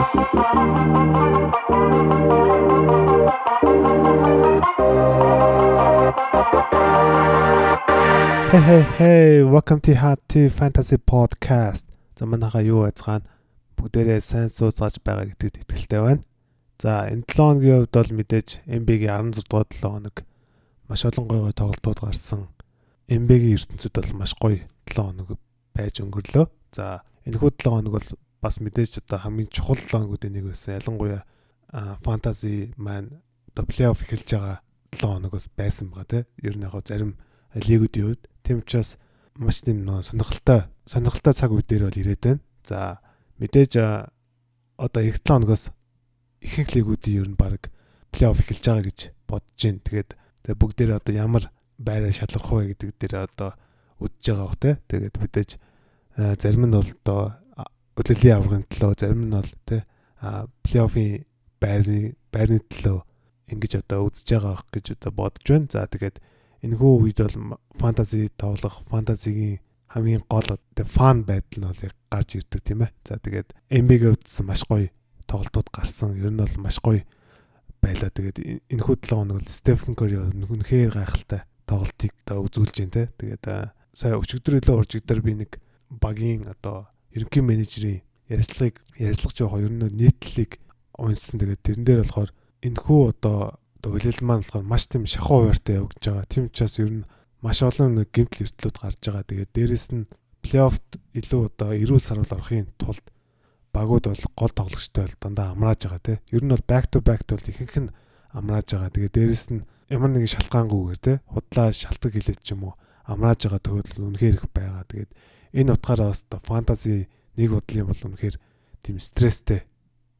Hey, welcome to Hot to Fantasy Podcast. За манайхаа юу байцгаана бүгдээрээ сайн сууцгааж байгаа гэдэгт итгэлтэй байна. За энэ 7 хоногийн хувьд бол мэдээж NBA-гийн 16 дугаар 7 хоног маш олон гоё тоглолтууд гарсан. NBA-гийн ертөнцид бол маш гоё 7 хоног байж өнгөрлөө. За энэхүү 7 хоног бол бас мэдээж одоо хамгийн чухал 7 хоногуудын нэг байсан. Ялангуяа фэнтези маань одоо плей-офф эхэлж байгаа 7 хоног бас байсан байгаа тийм. Ер нь яг зарим лигүүдийн хувьд тийм учраас маш тийм сонирхолтой цаг үе дээр бол ирээд байна. За мэдээж одоо эх 7 хоногоос ихэнх лигүүдийн ер нь баг плей-офф эхэлж байгаа гэж бодож байна. Тэгээд бүгдээрээ одоо ямар байраа шалрах вэ гэдэг дээр одоо үдэж байгаа бох те. Тэгээд мэдээж зарим нь бол одоо удирдлагын аврагын төлөө, зарим нь бол те плей-оффын байрны төлөө ингэж одоо үзэж байгаа гэж одоо бодож байна. За тэгээд энэхүү үед бол фэнтези тоглох, фэнтезигийн хамгийн гол фан байдал нь бол гарч ирдэг тийм ээ. За тэгээд NBA-гийн хувьд маш гоё тоглолтууд гарсан. Ер нь бол маш гоё байлаа. Тэгээд энэхүү 7 хоног бол Стефен Curry үнэхээр гайхалтай тоглолтыг одоо үзүүлж байна те. Тэгээд сая өчигдөр илүү уржигдэр би нэг багийн одоо ерөнхий менежерийн ярилцлагч явах ер нь нийтлэлийг унсан. Тэгээд тэрэн дээр болохоор энэхүү одоо хүлээлт маань болохоор маш тийм шахуу хуваартай явагдаж байгаа. Тийм учраас ер нь маш олон гэмтэл эртлүүд гарч байгаа. Тэгээд дээрэс нь плей-оффт илүү одоо эрүүл сарвал орохын тулд багууд бол гол тоглогчтой бол дандаа амрааж байгаа тийм. Ер нь бол back to back бол ихэнх нь амрааж байгаа. Тэгээд дээрэс нь ямар нэгэн шалтгаангүйгээр тийм худлаа шалтгаан хилээд ч юм уу амрааж байгаа төгөл үнэхээр их байгаа. Тэгээд энэ утгаараа бас фэнтези нэг бодлын бол үнэхээр тийм стресстэй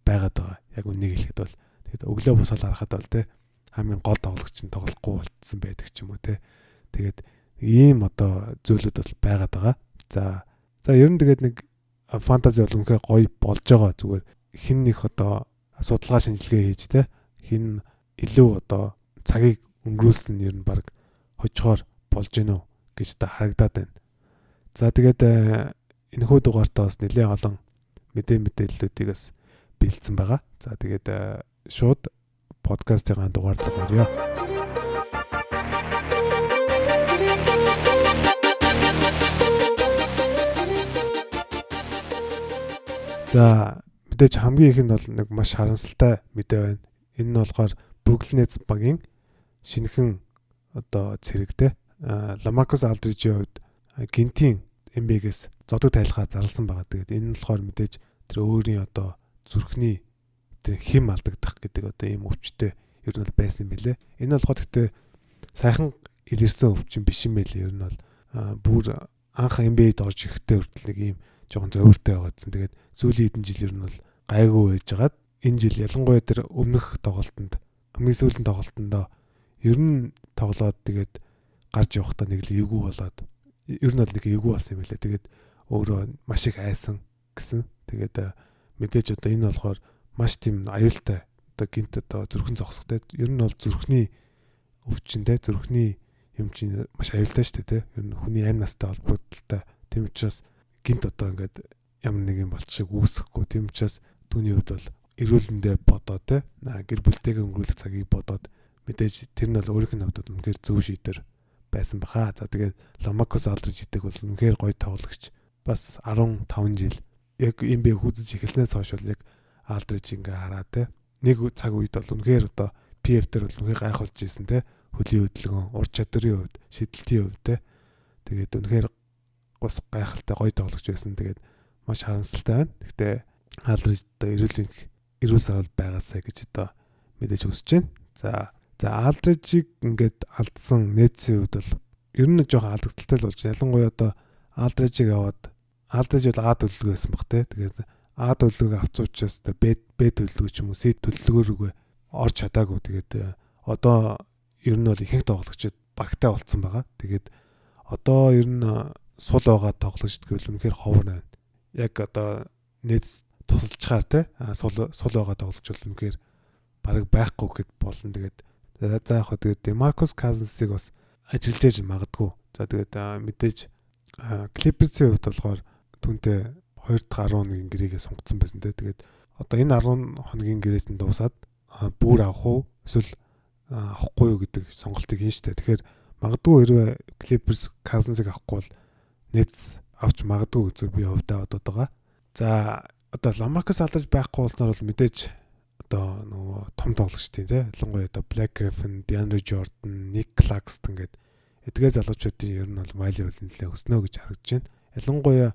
байгаад байгаа. Яг үнийг хэлэхэд бол тэгээд өглөө босоод харахад бол тийм хамгийн гол тоглогч нь тоглохгүй болцсон байдаг ч юм уу те. Тэгээд ийм одоо зүйлүүд бол байгаад байгаа. За ер нь тэгээд нэг фэнтези бол үнэхээр гоё болж байгаа. Зүгээр хин нэг одоо судалгаа шинжилгээ хийж те. Хин илүү одоо цагийг өнгөрүүлсэн нь ер нь баг хожихоор болж гэнэ үү гэж одоо харагдаад байна. За тэгээд энэхүү дугаартаа бас нэлээд олон мэдээллүүдийг бас бэлдсэн байгаа. За тэгээд шууд подкастын дугаарлал орё. За мэдээж хамгийн ихэнд бол нэг маш харамсалтай мэдээ байна. Энэ нь болохоор Brooklyn Nets багийн шинэхэн одоо цэрэгтэй Lamarcus Aldridge-ийн хувьд гинтийн NBA-гээс зодог тайлхаа зарласан байгаа. Тэгээд энэ нь болохоор мэдээж тэр өөрийн одоо зүрхний тэр хим алдагдах гэдэг одоо ийм өвчтэй ер нь бол байсан юм билэ. Энэ болохоор гэхдээ сайхан илэрсэн өвчин биш юм байлээ. Ер нь бол бүр анх NBA-д орж ирэхдээ хүртэл нэг ийм жоохон зовиртой байгаадсан. Тэгээд сүүлийн хэдэн жил ер нь бол гайгүй байжгаад энэ жил ялангуяа тэр өмнөх тоглолтод хамгийн сүүлийн тоглолтондоо ер нь тоглоод тэгээд гарч явахдаа нэг л эвгүй болоод ер нь бол нэг эвгүй болсон юм билэ. Тэгээд өөрөө маш их айсан гэсэн. Тэгээд мэдээж одоо энэ болохоор маш тийм аюултай одоо гинт одоо зүрхэн зогсохтой. Ер нь бол зүрхний өвчнөд зүрхний юм чинь маш аюултай шүү дээ. Ер нь хүний амь настай холбогдолтой. Тийм учраас гинт одоо ингээд ямар нэг юм болчих шиг үүсэхгүй. Тийм учраас түүний хувьд бол эрүүл мэндэ бодоод гэр бүлтэйгээ өнгөрүүлэх цагийг бодоод мэдээж тэр нь бол өөрийнх нь хувьд үнэхээр зөв шийдвэр байсан баха. За тэгээд Lamarcus Aldridge гэдэг бол үнэхээр гоё тоглогч. Бас 15 жил яг NBA хүзэж эхэлснээс хойш бол яг Aldridge ингээ хараа нэг цаг үед бол үнэхээр одоо PF дээр бол үнэхээр гайхуулж ийсэн хөлийн хөдөлгөөн, ур чадрын хувьд, шидэлтийн хувьд тэгээд үнэхээр бас гайхалтай гоё тоглогч байсан. Тэгээд маш харамсалтай байна. Гэхдээ Aldridge одоо эрүүл сарвал байгаасаа гэж одоо мэдээж хүсэж байна. За Aldridge-ийг ингээд алдсан Nets-ийн хувьд бол ер нь жоохон алдагдaltaй л болж байна. Ялангуяа одоо Aldridge-ийг аваад Aldridge бол А төлөвлөгөө байсан баг тэгээд А төлөвлөгөөг авцуучаас Б төлөвлөгөө ч юм уу С төлөвлөгөөрөө орж чадаагүй. Тэгээд одоо ер нь бол ихэнх тоглогчид багтай болцсон байгаа. Тэгээд одоо ер нь сул байгаа тоглогчд гэвэл үнэхээр ховор байна. Яг одоо Nets тусалчаар сул байгаа тоглогч бол үнэхээр бараг байхгүй гэд болно. Тэгээд за яг хөө тэгээд Marcus Cousins-ыг бас ажиллаж магадгүй. За тэгээд мэдээж Clippers-ийн хувьд болохоор түнтэй 2-11 гэрээгээ сонгоцсон байсан те. Тэгээд одоо энэ 10 хоногийн гэрээтэнд дуусаад бүр авах уу эсвэл авахгүй юу гэдэг сонголтыг хийн штэ. Тэгэхээр магадгүй хэрвээ Clippers Cousins-ыг авахгүй бол Nets авч магадгүй гэж би хувьдаа бодод байгаа. За одоо LaMarcus Aldridge байхгүй болсноор бол мэдээж одоо нөгөө том тоглогчдын тий ялангуяа одоо Blake Griffin, DeAndre Jordan, Nick Claxton гэдэг эдгээр залуучуудын ер нь бол value нэлээд өснө гэж харагдаж байна. Ялангуяа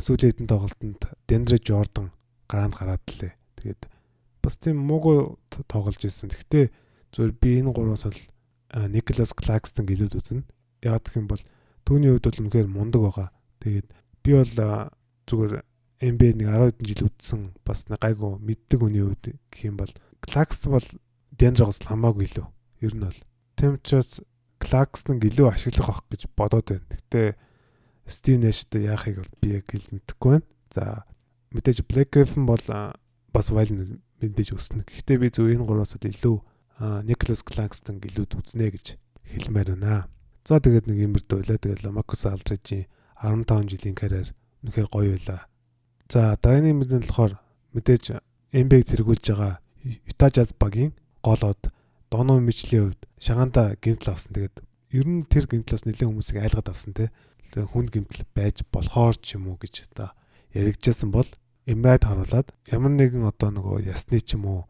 сүүлийн хэдэн тоглолтод DeAndre Jordan гараанд гараад лээ. Тэгээд бас тийм муугүй тоглож ирсэн. Гэхдээ зөвөр би энэ гураас бол Nicholas Claxton гэлүүд үзнэ. Яг гэх юм бол түүний хувьд бол үнэхээр мундаг байгаа. Тэгээд би бол зүгээр NBA нэг 10 хэдэн жил үдсэн бас гайгүй мэддэг хүний хувьд гэх юм бол Claxton бол DeAndre-гоос хамаагүй илүү. Ер нь бол тийм учраас Claxton илүү ашиглах байх гэж бодоод байна. Гэхдээ Steve Nash-тэй яахыг бол би яг хэл мэдэхгүй байна. За мэдээж Blake Griffin бол бас value мэдээж өснө. Гэхдээ би зөв энэ гураас бол илүү Nicholas Claxton гэлүүд үзнэ гэж хэлмээр байна. За тэгээд нэг юм бэрдэ байлаа. Тэгээд LaMarcus Aldridge-ийн 15 жилийн карьер үнэхээр гоё байлаа. За дараагийн мэдэн болохоор мэдээж NBA-г зэргүүлж байгаа Utah Jazz багийн голоод Donovan Mitchell-ийн хувьд шагаандаа гэмтэл авсан. Тэгээд ер нь тэр гэмтлээс нэлээд хүмүүсийг айлгаад авсан те. Хүнд гэмтэл байж болохоор ч юм уу гэж одоо яригдчихсан бол Эмрайд харуулад ямар нэгэн одоо нөгөө ясны ч юм уу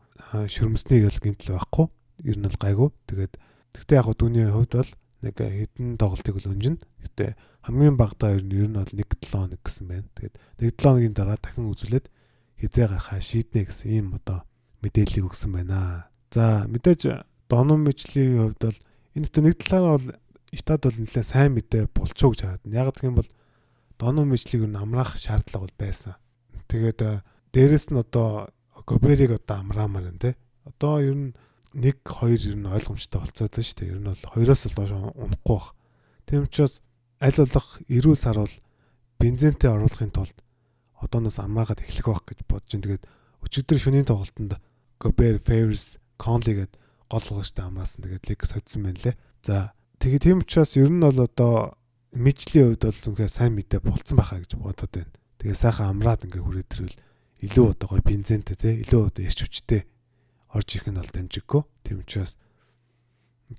шүрмсний гэл гэмтэл байхгүй. Ер нь бол гайгүй. Тэгээд тэгтээ яг түүний хувьд бол нэг хэдэн тоглолтыг л өнжин. Гэтэ хамгийн багадаа ер нь бол 1-7 хоног гэсэн байна. Тэгээд 1-7 хоногийн дараа дахин үзүүлээд хизээ гарахаа шийднэ гэсэн ийм одоо мэдээллийг өгсөн байна. За мэдээж Donovan Mitchell-ийн хувьд бол энэ ихтэй нэг талаараа бол Utah-д бол нэлээд сайн мэдээ болчихоо гэж хараад. Яг гэх юм бол Donovan Mitchell-ийг нь амраах шаардлага бол байсан. Тэгээд дээрэс нь одоо Gobert-ийг одоо амраамаар байна те. Одоо ер нь 1-2 ер нь ойлгомжтой болцоод байна шүү дээ. Ер нь бол 2-оос л доош унахгүй баг. Тийм учраас аль болох эрүүл сар бол бензинтэй оруулахын тулд одооноос амраагаад эхлэх байх гэж бодож байна. Тэгээд өчигдөр шөнийн тоглолтод Gobert, Favors, Conley гээд гол голчтой амраасан. Тэгээд Lakers хоцсон байна лээ. За тэгээд тийм учраас ер нь бол одоо Mitchell-ийн хувьд бол үнэхээр сайн мэдээ болцсон байхаа гэж бодоод байна. Тэгээд сайхан амраад ингээ хүрээд ирвэл илүү одоо гоё бензинтэй те илүү одоо ярьч хүчтэй орж ирэх нь бол дамжиггүй. Тийм учраас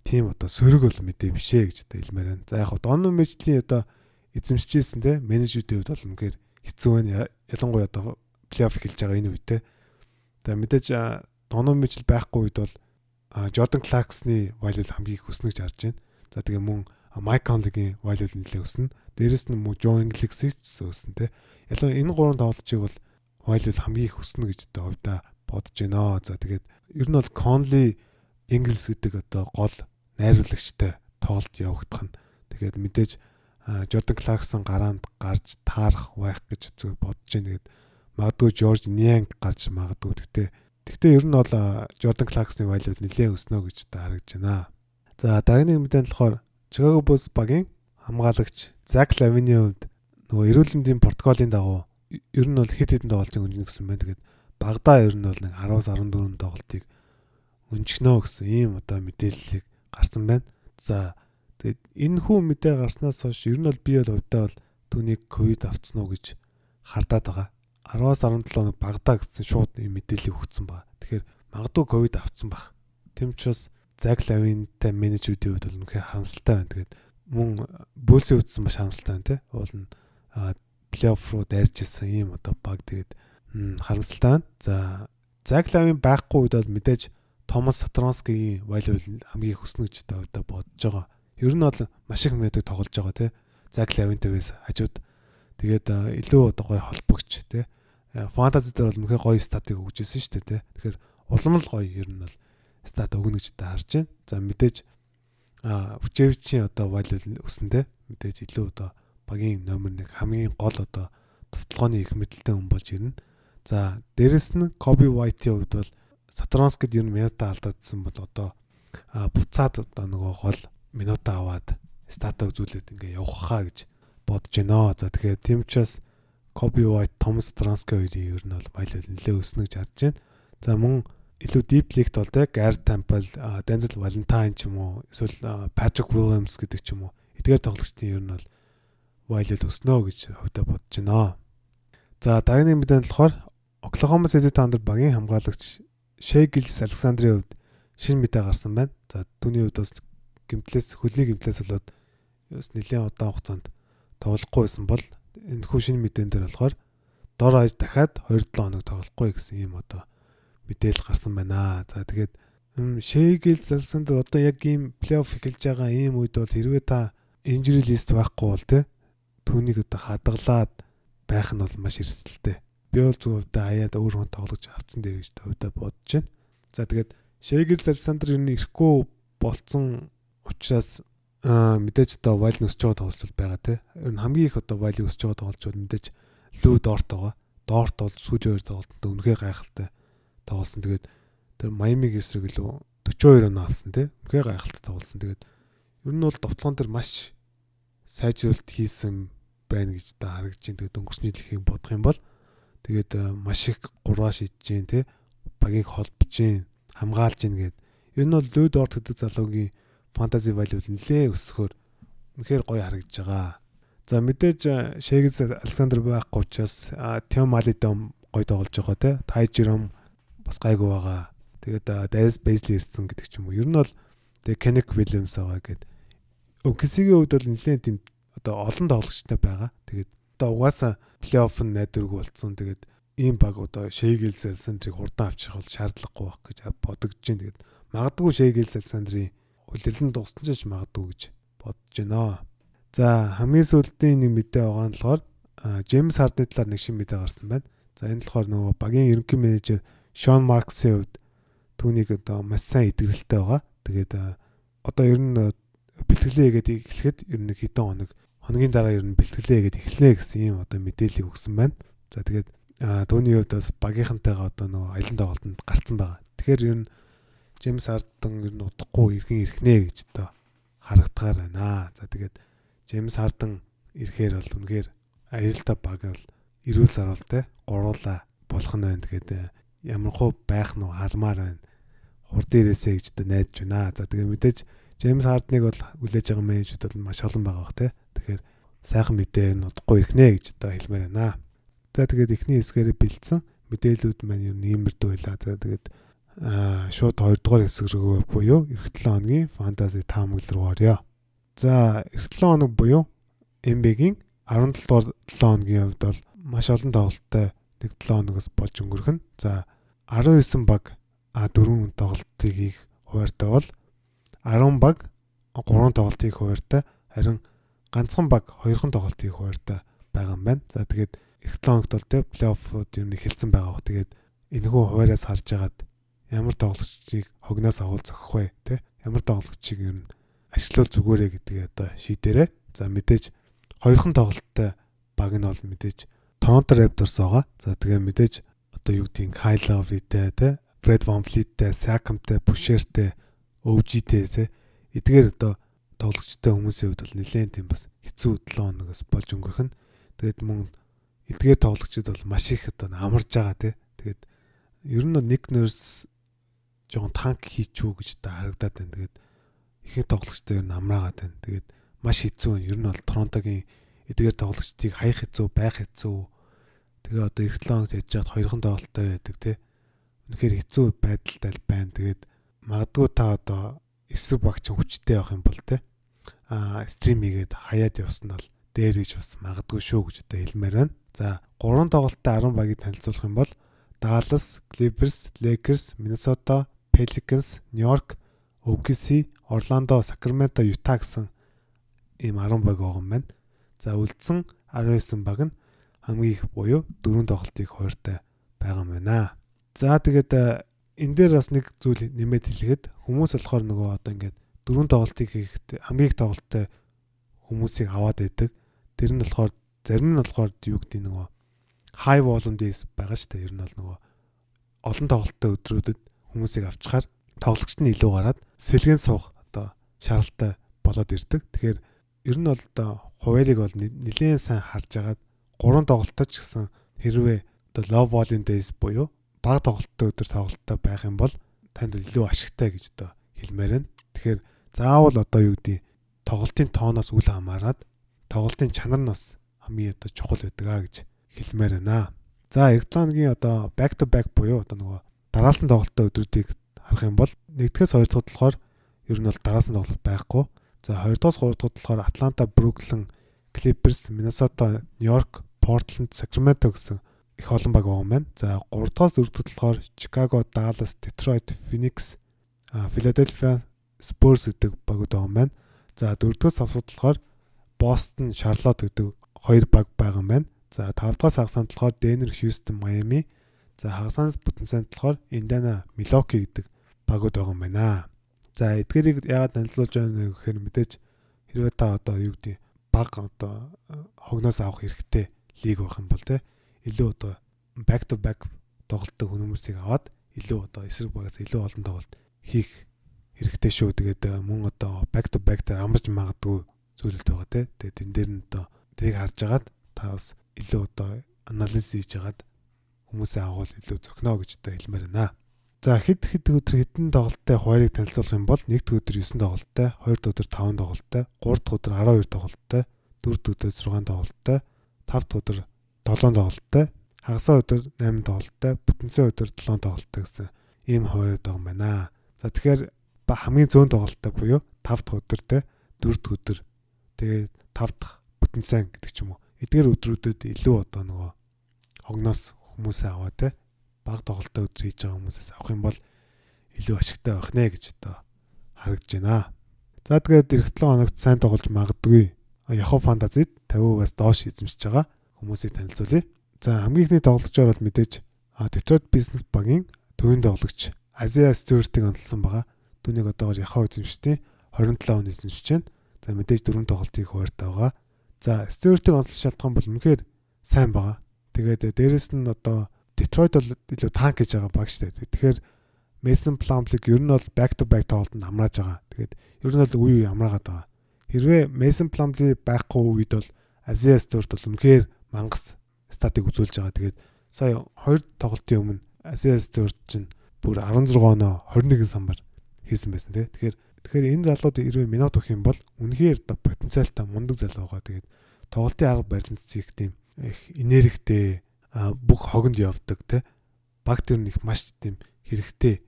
тийм одоо сөрөг бол мэдээ биш ээ гэж одоо хэлмээр байна. За яг Donovan Mitchell-ийн одоо эзэмшижсэн те менежерүүдийн хувьд бол үнэхээр хэцүү байна. Ялангуяа одоо плей-офф эхэлж байгаа энэ үед те. За мэдээж Donovan Mitchell байхгүй үед бол Jordan Clarkson-ы value хамгийн их өснө гэж харж байна. За тэгээ мөн Mike Conley-гийн value нэлээд өснө. Дээрэс нь мөн Joe Ingles-ийг ч өснө те. Ялангуяа энэ гурван тоглолтыг бол value хамгийн их өснө гэж одоо хувьдаа бодож байна. За тэгээд ер нь бол Conley, Ingles гэдэг одоо гол найруулагчтай тоглолт явагдах нь. Тэгээд мэдээж Jordan Clarkson гараанд гарч таарах байх гэж зүгээр бодож байна. Тэгээд магадгүй George Niang гарч магадгүй. Гэхдээ ер нь бол Jordan Clarkson-ы value нэлээд өснө гэж та харагдж байна. За дараагийн мэдээлэл болохоор Chicago Bulls багийн хамгаалагч Zach LaVine-ийн хувьд нөгөө эрүүл мэндийн протоколын дагуу ер нь бол хэд хэдэн тоглолтыг өнжинэ гэсэн байна. Тэгээд багадаа ер нь бол нэг 10-14 тоглолтыг өнжигнө гэсэн ийм одоо мэдээллийг гарсан байна. За тэгээд энэ хүн мэдээ гарснаас хойш ер нь бол би бол хувьдаа бол түүнийг ковид авцсан уу гэж хардаад байгаа. 10-17 хоног багадаа гэсэн шууд ийм мэдээллийг өгсөн байна. Тэгэхээр магадгүй ковид авцсан баг. Тэм учраас Zach LaVine-тэй менежерүүдийн хувьд бол үнэхээр харамсалтай байна. Тэгээд мөн Bulls-ийн хувьд маш харамсалтай байна те. Уул нь плей-офф руу дайрч ирсэн ийм одоо баг тэгээд харамсалтай байна. За Zach LaVine байхгүй үед бол мэдээж Thomas Satoransky-гийн value хамгийн их өснө гэж одоо бодож байгаа. Ер нь бол маш их мэдээ тоглож байгаа те. Zach LaVine-тэй байс хажууд тэгээд илүү одоо гоё холбогч те. Fantasy дээр бол үнэхээр гоё статыг өгч ирсэн шүү дээ те. Тэгэхээр улам л гоё ер нь бол стат өгнө гэж та харж байна. За мэдээж Vucevic-ийн одоо value өснөдөө мэдээж илүү одоо багийн номер 1 хамгийн гол одоо товтлооны их мэдлэлтэй хүн болж ирнэ. За дээрэс нь Kobe White-ийн хувьд бол Satoransky-д ер нь минутаа алдагдсан бол одоо буцаад одоо нөгөө гол минутаа аваад стата үзүүлээд ингээ явах хаа гэж бодож байна. За тэгэхээр тийм учраас Kobe White, Thomas Satoransky хоёрын ер нь бол value нэлээд өснө гэж харж байна. За мөн илүү deep league бол те Garrett Temple, Denzel Valentine ч юм уу эсвэл Patrick Williams гэдэг ч юм уу эдгээр тоглогчдын ер нь бол value өснө гэж хувьдаа бодож байна. За дараагийн мэдээлэл болохоор Oklahoma City Thunder багийн хамгаалагч Shai Gilgeous-Alexander-ийн хувьд шинэ мэдээ гарсан байна. За түүний хувьд бас хөлний гэмтлээс болоод бас нэлээд удаан хугацаанд тоглохгүй байсан бол энэ хүү шинэ мэдэн дээр болохоор дор хаяж дахиад 2-7 хоног тоглохгүй гэсэн ийм одоо мэдээлэл гарсан байна. За тэгээд Shai Gilgeous-Alexander одоо яг ийм плей-офф эхэлж байгаа ийм үед бол хэрвээ та injury list байхгүй бол түүнийг одоо хадгалаад байх нь бол маш эрсдэлтэй. Би бол зөвхөн хаяад өөр хүн тоглож авцсан дээр гэж төвдөө бодож байна. За тэгээд Shai Gilgeous-Alexander юу ирэхгүй болцсон учраас мэдээж одоо вайл нөсч байгаа тоглолт байгаа те. Ер нь хамгийн их одоо вайл өсч байгаа тоглолт бол мэдээж Лүү Дорт байгаа. Дорт бол сүүлийн 2 тоглолтод үнэхээр гайхалтай тоглосон. Тэгээд тэр Майамиг эсрэг илүү 42 оноо авсан те. Үнэхээр гайхалтай тоглосон. Тэгээд ер нь бол довтлогон дээр маш сайжруулалт хийсэн байна гэж та харагдаж байна. Тэгээд өнгөрсөн жилийн бодох юм бол тэгээд маш их гурваа шидэж जैन те. Багийг холбож जैन, хамгаалж जैन гээд. Ер нь бол Лүү Дорт гэдэг залуугийн фэнтези валю нэлээ өсөхөөр үнэхээр гоё харагдаж байгаа. За мэдээж Shai Gilgeous-Alexander байхгүй учраас Theo Maledon гоё тоглож байгаа те. Ty Jerome бас гайгүй байгаа. Тэгээд Darius Bazley ирсэн гэдэг ч юм уу. Ер нь бол тэгээд Kenneth Williams байгаа гэдэг. OKC-ийн хувьд бол нэлээд тийм одоо олон тоглогчтой байгаа. Тэгээд одоо угаасаа плей-офф нь найдваргүй болцсон. Тэгээд ийм баг одоо Shai Gilgeous-Alexander-ыг хурдан авчих бол шаардлагагүй байх гэж бодогдож байна. Тэгээд магадгүй Shai Gilgeous-Alexander-ийн хүлээлэн дууссан ч магадгүй гэж бодож байна. За хамгийн сүүлдийн нэг мэдээ байгаа нь болохоор James Harden-ийн талаар нэг шинэ мэдээ гарсан байна. За энэ болохоор нөгөө багийн ерөнхий менежер Sean Marks-ийн хувьд түүнийг одоо маш сайн идэгрэлтэй байгаа. Тэгээд одоо ер нь бэлтгэлээ хийгээд эхлэхэд ер нь хэдэн хоногийн дараа ер нь бэлтгэлээ хийгээд эхлэнэ гэсэн ийм одоо мэдээлэл өгсөн байна. За тэгээд түүний хувьд бас багийнхантайгаа одоо нөгөө аялан тоглолтод гарцсан байгаа. Тэгэхээр ер нь James Harden ер нь удахгүй ирхнэ гэж одоо харагдгаар байна. За тэгээд James Harden ирэхээр бол үнэхээр аюултай баг бол эрүүл сарвалтай гуруула болох нь байна. Тэгээд ямар хөө байх нь хармаар байна. Хурд ирээсэй гэж одоо найдаж байна. За тэгээд мэдээж James Harden-ыг бол хүлээж байгаа менежүүд бол маш олон байгаа бох те. Тэгэхээр сайхан мэдээ нь удахгүй ирхнэ гэж одоо хэлмээр байна. За тэгээд эхний хэсгээрээ бэлдсэн мэдээлүүд маань ер нь иймэрдүү байлаа. За тэгээд шууд 2 дугаар хэсэг рүү буюу эх 7 хоногийн фэнтези таамаглал руу орё. За эх 7 хоног буюу NBA-гийн 17 дугаар 7 хоногийн хувьд бол маш олон тоглолттой нэг 7 хоногоос болж өнгөрөх нь. За 19 баг 4 тоглолтыг хийх хуваартай бол 10 баг 3 тоглолтыг хийх хуваартай, харин ганцхан баг 2 тоглолтыг хийх хуваартай байгаа юм байна. За тэгээд эх 7 хоногт бол тэ плей-оффууд юу эхэлсэн байгаа бох. Тэгээд энэхүү хуваараас харж агаад ямар тоглогчийг хогноос агуул зохих вэ те, ямар тоглогчийг ер нь ашиглал зүгээрээ гэдгийг одоо шийдээрээ. За мэдээж 2хан тоглолттой баг нь бол мэдээж Toronto Raptors байгаа. За тэгээ мэдээж одоо юу гэдгийг Kyle Lowry-тэй те, Fred VanVleet-тэй, Siakam-тэй, Boucher-тэй, OG-тэй те, эдгээр одоо тоглогчтой хүмүүсийн хувьд бол нэлээд тийм бас хэцүү 7 хоногоос болж өнгөрөх нь. Тэгээд мөн эдгээр тоглогчид бол маш их одоо амарж байгаа те. Тэгээд ер нь Nick Nurse жоохон танк хийчихүү гэж та харагдаад байна. Тэгээд их тоглогчтой ер нь амраагаад байна. Тэгээд маш хэцүү. Ер нь бол Торонтогийн эдгээр тоглогчдыг хаях хэцүү, байх хэцүү. Тэгээ одоо эх 7 хоногт яж хаад 2хан тоглолттой байдаг те. Үнэхээр хэцүү байдалтай байна. Тэгээд магадгүй та одоо эсрэг багч хүчтэй байх юм бол те. Стрим хийгээд хаяад явсан нь бол дээр гэж бас магадгүй шүү гэж одоо хэлмээр байна. За 3 тоглолттой 10 багийг танилцуулах юм бол Dallas, Clippers, Lakers, Minnesota, Pelicans, New York, OKC, Orlando, Sacramento, Utah гэсэн ийм 10 баг байгаа юм байна. За үлдсэн 19 баг нь хамгийн их буюу 4 тоглолтыг хуваартай байгаа юм байна. За тэгээд энэ дээр бас нэг зүйл нэмээд хэлэхэд хүмүүс болохоор нөгөө одоо ингээд 4 тоглолтыг хийхэд хамгийн их тоглолттой хүмүүсийг аваад байдаг. Тэр нь болохоор зарим нь болохоор юу гэдэг нөгөө high volume days байгаа шүү дээ. Ер нь бол нөгөө олон тоглолттой өдрүүдэд хүмүүсийг авчихаар тоглогчд нь илүү гараад сэлгэн суух одоо шаардлага болоод ирдэг. Тэгэхээр ер нь бол одоо хуваарийг бол нэлээд сайн харж агаад 3 тоглолттой ч гэсэн хэрвээ одоо low volume days буюу бага тоглолттой өдөр тоглолттой байх юм бол танд илүү ашигтай гэж одоо хэлмээр байна. Тэгэхээр заавал одоо юу гэдэг тоглолтын тооноос үл хамааран тоглолтын чанар нь бас хамгийн одоо чухал байдаг гэж хэлмээр байна. За эх 7 хоногийн одоо back to back буюу одоо нөгөө дараалсан тоглолттой өдрүүдийг харах юм бол 1-ээс 2 дахь болохоор ер нь бол дараалсан тоглолт байхгүй. За 2-оос 3 дахь болохоор Атланта, Бруклин, Clippers, Minnesota, New York, Portland, Sacramento гэсэн их олон баг байгаа юм байна. За 3-оос 4 дахь болохоор Chicago, Dallas, Detroit, Phoenix, Philadelphia, Spurs гэдэг багууд байгаа юм байна. За 4-өөс 5 дахь болохоор Boston, Charlotte гэдэг 2 баг байгаа юм байна. За 5-аас хагасанд болохоор Denver, Houston, Miami. За хагасаас бүтэнсэнд болохоор Indiana, Milwaukee гэдэг багууд байгаа юм байна. За эдгээрийг яагаад танилцуулж байгаа вэ гэхээр мэдээж хэрвээ та одоо юу гэдэг баг одоо хогноос авах хэрэгтэй лиг байх юм бол те илүү одоо back to back тоглолттой хүмүүсийг аваад илүү одоо эсрэг багаас илүү олон тоглолт хийх хэрэгтэй шүү. Тэгээд мөн одоо back to back дээр амарч магадгүй зүйлүүд байгаа те. Тэгээд энэ дээр нь одоо тэрийг харж агаад та бас илүү одоо анализ хийж агаад хүмүүсээ авах илүү зөхнөө гэж одоо хэлмээр байна. За хэд өдөр хэдэн тоглолттой хуваарийг танилцуулах юм бол 1-р өдөр 9 тоглолттой, 2-р өдөр 5 тоглолттой, 3-р өдөр 12 тоглолттой, 4-р өдөр 6 тоглолттой, 5-р өдөр 7 тоглолттой, хагасаа өдөр 8 тоглолттой, бүтэнсээ өдөр 7 тоглолттой гэсэн ийм хуваарийг байгаа юм байна. За тэгэхээр хамгийн зөөн тоглолттой буюу 5 дахь өдөр те 4 дахь өдөр тэгээд 5 дахь бүтэнсэн гэдэг ч юм уу. Эдгээр өдрүүдэд илүү одоо нөгөө хогноос хүмүүсээ аваа те баг тоглолттой өдөр хийж байгаа хүмүүсээс авах юм бол илүү ашигтай байх нэ гэж одоо харагдж байна. За тэгээд эх 7 хоногт сайн тоглож магадгүй Yahoo Fantasy 50%-аас доош эзэмшиж байгаа хүмүүсийг танилцуулъя. За хамгийн ихний тоглогчор бол мэдээж Detroit Business Bug-ийн төвийн тоглогч Isaiah Stewart-ыг онцлсан байгаа. Түүнийг одоогоор Yahoo эзэмшдэг 27 он эзэмшиж байна. За мэдээж 4 тоглолтыг хуваартай байгаа. За Stewart-ыг онцлох шалтгаан бол үнэхээр сайн байгаа. Тэгээд дээрэс нь одоо Detroit бол илүү танк гэж байгаа баг шүү дээ. Тэгэхээр Mason Plumlee ер нь бол back to back тоглолтод амрааж байгаа. Тэгээд ер нь бол үе амраагаад байгаа. Хэрвээ Mason Plumlee байхгүй үед бол Isaiah Stewart бол үнэхээр мангас статыг үзүүлж байгаа. Тэгээд сая 2 тоглолтын өмнө Isaiah Stewart чинь бүр 16 оноо 21 самбар хийсэн байсан тий. Тэгэхээр энэ залууд хэрвээ минут өгөх юм бол үнэхээр потенциалтай мундаг залуу байгаа. Тэгээд тоглолтын арга барилд зих тийм их энергитэй бүх хогонд явдаг те баг тэр нэг маш тийм хэрэгтэй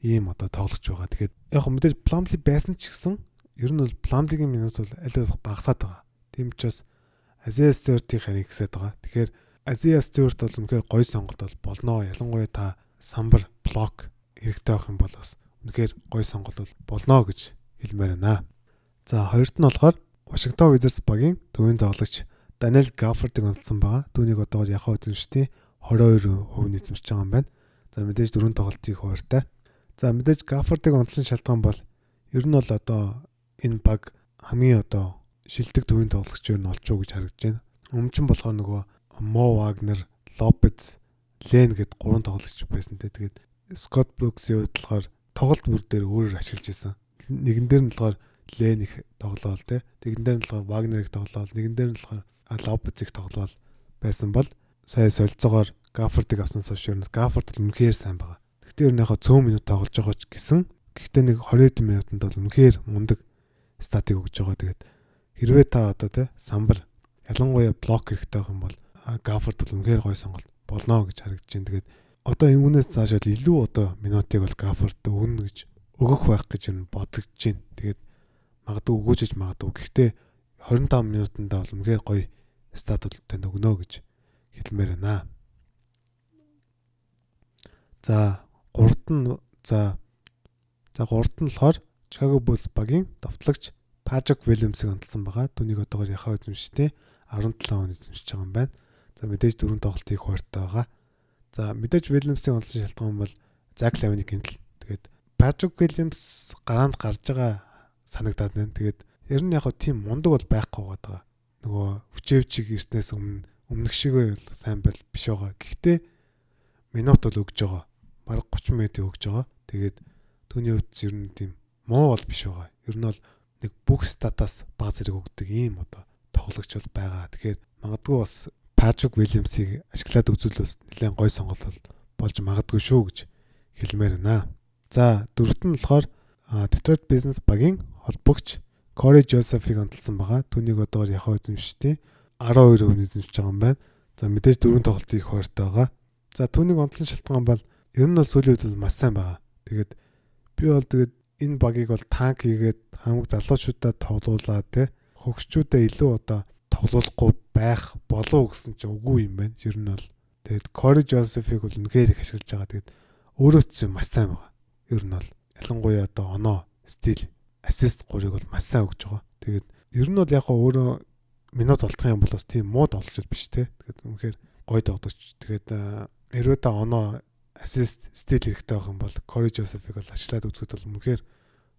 ийм одоо тоглож байгаа. Тэгэхээр яг мэдээж Plumlee байсан ч гэсэн ер нь бол Plumlee-ийн минут бол аль болох багасаад байгаа. Тийм учраас Isaiah Stewart-ийг харийг гэсээд байгаа. Тэгэхээр Isaiah Stewart бол үнэхээр гоё сонголт бол болно. Ялангуяа та самбар блок хэрэгтэй байх юм бол бас үнэхээр гоё сонголт бол болно гэж хэлмээр байна. За хоёрт нь болохоор Washington Wizards багийн төвийн тоглогч Daniel Gafford-ыг онцлсан байгаа. Түүнийг одоогоор Yahoo эзэмшдэг 22% эзэмшиж байгаа юм байна. За мэдээж 4 тоглолтыг хуваартай. За мэдээж Gafford-ыг онцлсан шалтгаан бол ер нь бол одоо энэ баг хамгийн одоо шилдэг төвийн тоглогч юу нь олчуу гэж харагдаж байна. Өмнө нь болохоор нөгөө Mo Wagner, Lopez, Len гэд 3 тоглогч байсан те. Тэгээд Scott Brooks-ийн хувьд болохоор тоглолт бүр дээр өөрөөр ашиглаж байсан. Нэгэн дээр нь болохоор Len их тоглоол те. Нэгэн дээр нь болохоор Wagner их тоглоол, нэгэн дээр нь болохоор Lopez-ийг тоглоол байсан бол сая солилцоогоор Gafford-ыг авснаас хойш ер нь Gafford л үнэхээр сайн байгаа. Гэхдээ ер нь яг 100 минут тоглож байгаа ч гэсэн гэхдээ нэг 20 минутанд бол үнэхээр мундаг статыг өгж байгаа. Тэгээд хэрвээ та одоо те самбар ялангуяа блок хэрэгтэй байх юм бол Gafford бол үнэхээр гой сонголт болно гэж харагдаж байна. Тэгээд одоо энэ үнээс цаашаа илүү одоо минутыг бол Gafford өгнө гэж өгөх байх гэж ер нь бодож байна. Тэгээд магадгүй өгөөж магадгүй. Гэхдээ 25 минутанд бол үнэхээр гоё стат бол тань өгнө гэж хэлмээр байна. За гуравт нь болохоор Chicago Bulls багийн товтлогч Patrick Williams-ыг онцлсан байгаа. Түүнийг одоогоор Yahoo эзэмшдэг 17 он эзэмшиж байгаа юм байна. За мэдээж 4 тоглолтыг хуваартай байгаа. За мэдээж Williams-ыг онцлсан шалтгаан бол Zach LaVine-ийн гэмтэл. Тэгээд Patrick Williams гараанд гарч байгаа санагдаад байна. Тэгээд ер нь яг тийм мундаг бол байхгүй байгаа. Нөгөө хүчээвчиг ирснээс өмнөх шигээ бол сайн бол биш байгаа. Гэхдээ минут бол өгж байгаа. Бараг 30 минут өгж байгаа. Тэгээд түүний хувьд ер нь тийм муу бол биш байгаа. Ер нь бол нэг бүх статаас баг зэрэг өгдөг ийм одоо тоглогч бол байгаа. Тэгэхээр магадгүй бас Patrick Williams-ыг ашиглаад үзүүлээс нэлээд гой сонголт болж магадгүй шүү гэж хэлмээр байна. За дөрөвт нь болохоор Detroit Business багийн холбогч Corey Joseph-ыг онцлсан байгаа. Түүнийг одоогоор Yahoo эзэмшдэг 12% эзэмшиж байгаа юм байна. За мэдээж дөрвөн тоглолтыг их хоёртой байгаа. За түүнийг онцлон шалтгаан бол ер нь бол сүүлийн үед бол маш сайн байгаа. Тэгээд би бол тэгээд энэ багийг бол танк хийгээд хамаг залуучуудаа тоглуулаад те хөгшчүүдэд илүү одоо тоглуулахгүй байх болов гэсэн чинь үгүй юм байна. Ер нь бол тэгээд Corey Joseph-ыг бол үнэхээр их ашиглаж байгаа. Тэгээд өөрөө ч маш сайн байгаа. Ер нь бол ялангуяа одоо оноо, стил, ассист 3-ыг бол маш сайн өгж байгаа. Тэгээд ер нь бол яг өөрөө минут олдох юм бол бас тийм муу тоглолчуд биш те. Тэгээд үнэхээр гоё тоглогч. Тэгээд хэрвээ та оноо, ассист, стил хэрэгтэй байх юм бол Corey Joseph-ыг бол ашиглаад үзэхэд бол үнэхээр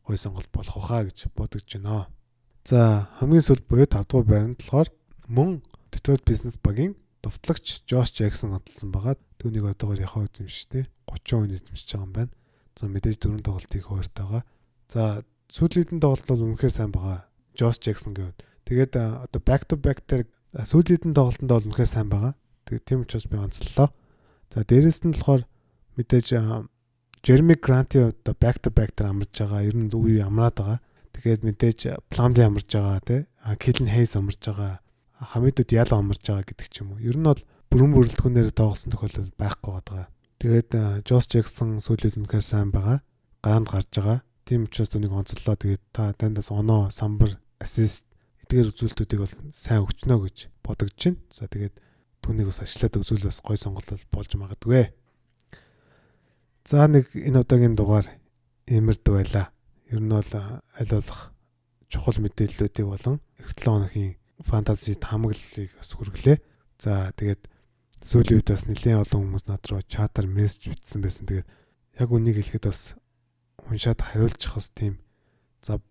гоё сонголт болох хаа гэж бодож байна. За хамгийн сүүлд буюу 5 дугаар байранд болохоор мөн Detroit Business Bug-ийн довтлогч Josh Jackson хадгалсан байгаа. Түүнийг одоогоор яхаа эзэмштэй 30% эзэмшиж байгаа юм байна. За мэдээж дөрөв тоглолтыг хоёрт байгаа. За сүүлийн тоглолт бол үнэхээр сайн байгаа. Josh Jackson гэвэл тэгээд одоо back to back дээр сүүлийн тоглолтод бол үнэхээр сайн байгаа. Тэгээд тийм учраас би онцлолоо. За дээрэс нь болохоор мэдээж Jeremy Grant-ийн одоо back to back дээр амарч байгаа. Ер нь үе амраад байгаа. Тэгээд мэдээж Plumlee амарч байгаа тий. Killian Hayes амарч байгаа. Хамидуд ял амарч байгаа гэдэг ч юм уу. Ер нь бол бүрэн бүрэлдэхүүнээр тоглосон тохиолдол байхгүй байгаа. Тэгээд Josh Jackson сүүлийн үнэхээр сайн байгаа. Гараанд гарч байгаа. Тийм учраас түүнийг онцлоо. Тэгээд та таньдас оноо, самбар, ассист эдгээр үзүүлэлтүүдийг бол сайн өгчнө гэж бодогдож байна. За тэгээд түүнийг бас ашиглаад үзүүл бас гой сонголт болж магадгүй. За нэг энэ удаагийн дугаар иймэрдүү байлаа. Ер нь бол аль болох чухал мэдээллүүдийг болон эх 7 хоногийн фэнтези хамгааллыг бас хүргэлээ. За тэгээд сүүлийн үед бас нэлээд олон хүмүүс над руу чатаар мессеж бичсэн байсан. Тэгээд яг үнийг хэлэхэд бас уншаад хариулчих бас тийм за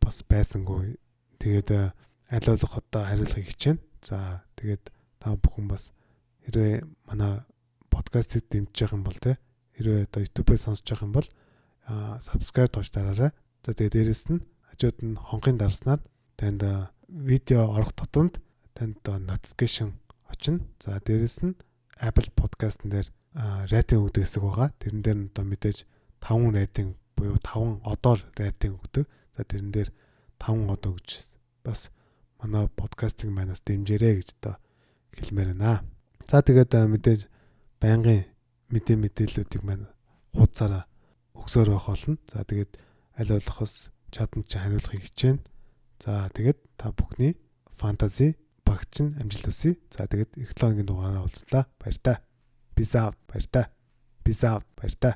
бас байсангүй. Тэгээд аль болох одоо хариулахыг хичээнэ. За тэгээд та бүхэн бас хэрвээ манай подкастыг дэмжиж явах юм бол те хэрвээ одоо YouTube-ээр сонсож явах юм бол subscribe тооч дараарай. За тэгээд дээрэс нь хажууд нь хонхын дарснаар танд видео орох тутамд танд notification очино. За дээрэс нь Apple Podcast-н дээр рейтинг өгдөг хэсэг байгаа. Тэрэн дээр нь одоо мэдээж 5 рейтинг буюу 5 одоор рейтинг өгдөг. За тэрэн дээр 5 од өгч бас манай подкастыг манаас дэмжээрэй гэж одоо хэлмээр байна. За тэгээд мэдээж байнгын мэдээллүүдийг маань хуудасаараа өгсөөр байх болно. За тэгээд аль болох бас чатанд чи хариулахыг хичээнэ. За тэгээд та бүхний фэнтези багчин амжилт хүсье. За тэгээд эх 7 хоногийн дугаараар уулзлаа. Баяр та. Peace out. Баяр та. Peace out. Баяр та.